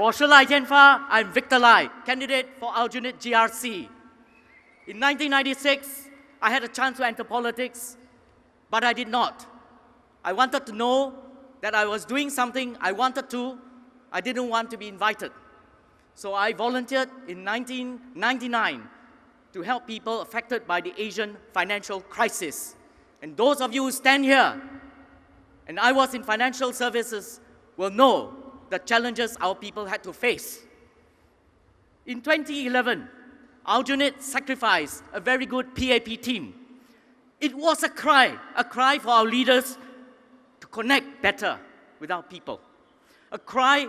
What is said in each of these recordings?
我是赖天发, I'm Victor Lai, candidate for Aljunied GRC. In 1996, I had a chance to enter politics, but I did not. I wanted to know that I was doing something I wanted to. I didn't want to be invited. So I volunteered in 1999 to help people affected by the Asian financial crisis. And those of you who stand here, and I was in financial services, will know the challenges our people had to face. In 2011, Aljunied sacrificed a very good PAP team. It was a cry for our leaders to connect better with our people. A cry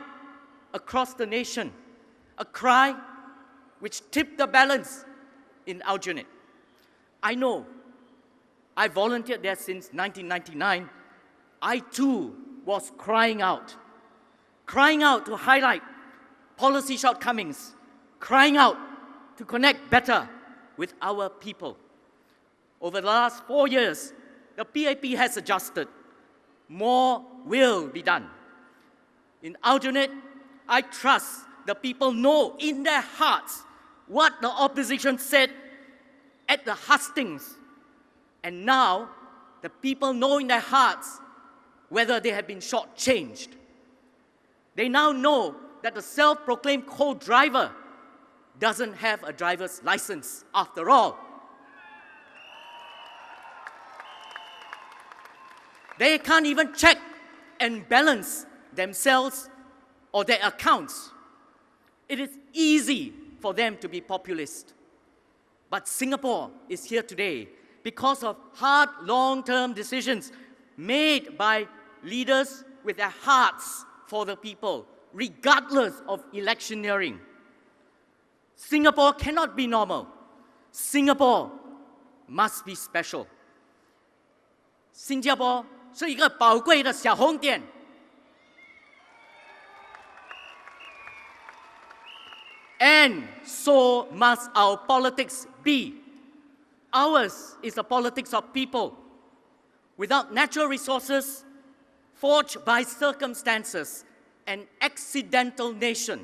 across the nation, a cry which tipped the balance in Aljunied. I know, I volunteered there since 1999. I too was crying out to highlight policy shortcomings, crying out to connect better with our people. Over the last 4 years, the PAP has adjusted. More will be done. In Aljunied, I trust the people know in their hearts what the opposition said at the hustings. And now, the people know in their hearts whether they have been shortchanged. They now know that the self-proclaimed co-driver doesn't have a driver's license after all. They can't even check and balance themselves or their accounts. It is easy for them to be populist. But Singapore is here today because of hard long-term decisions made by leaders with their hearts for the people, regardless of electioneering. Singapore cannot be normal. Singapore must be special. 新加坡是一个宝贵的小红点。And so must our politics be. Ours is a politics of people. Without natural resources, forged by circumstances, an accidental nation.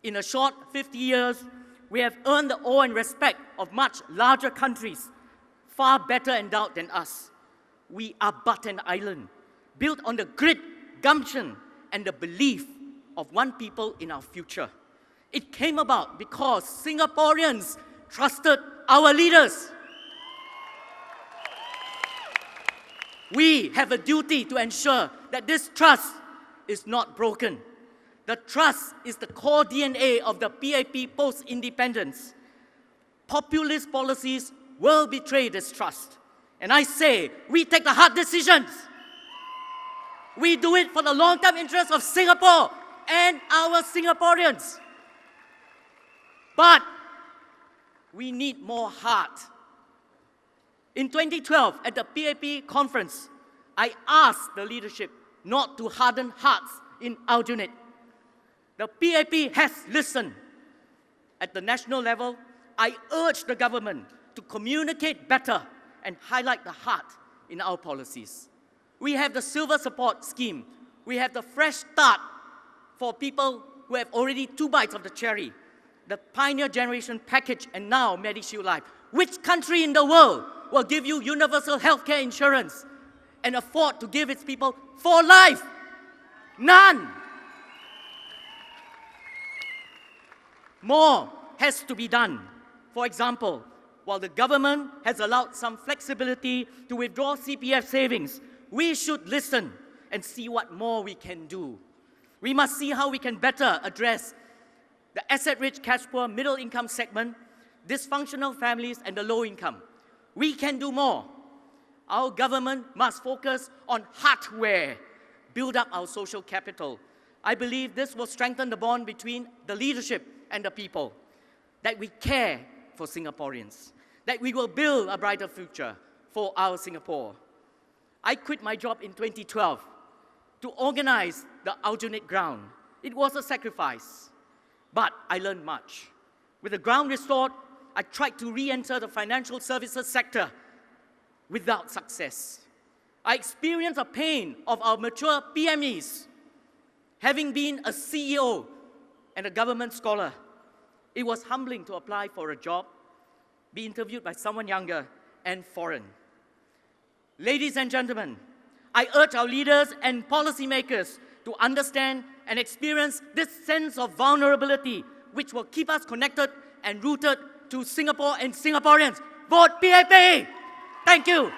In a short 50 years, we have earned the awe and respect of much larger countries, far better endowed than us. We are but an island, built on the grit, gumption, and the belief of one people in our future. It came about because Singaporeans trusted our leaders. We have a duty to ensure that this trust is not broken. The trust is the core DNA of the PAP post-independence. Populist policies will betray this trust. And I say, we take the hard decisions. We do it for the long-term interests of Singapore and our Singaporeans. But we need more heart. In 2012, at the PAP conference, I asked the leadership not to harden hearts in Aljunied. The PAP has listened. At the national level, I urge the government to communicate better and highlight the heart in our policies. We have the Silver Support Scheme. We have the Fresh Start for people who have already 2 bites of the cherry, the Pioneer Generation Package, and now MediShield Life. Which country in the world will give you universal healthcare insurance and afford to give its people for life? None. More has to be done. For example, while the government has allowed some flexibility to withdraw CPF savings, we should listen and see what more we can do. We must see how we can better address the asset-rich, cash-poor, middle-income segment, dysfunctional families, and the low-income. We can do more. Our government must focus on hardware, build up our social capital. I believe this will strengthen the bond between the leadership and the people, that we care for Singaporeans, that we will build a brighter future for our Singapore. I quit my job in 2012 to organize the Aljunied ground. It was a sacrifice, but I learned much. With the ground restored, I tried to re-enter the financial services sector without success. I experienced the pain of our mature PMEs. Having been a CEO and a government scholar. It was humbling to apply for a job, be interviewed by someone younger and foreign. Ladies and gentlemen, I urge our leaders and policymakers to understand and experience this sense of vulnerability which will keep us connected and rooted to Singapore and Singaporeans. Vote PAP! Thank you.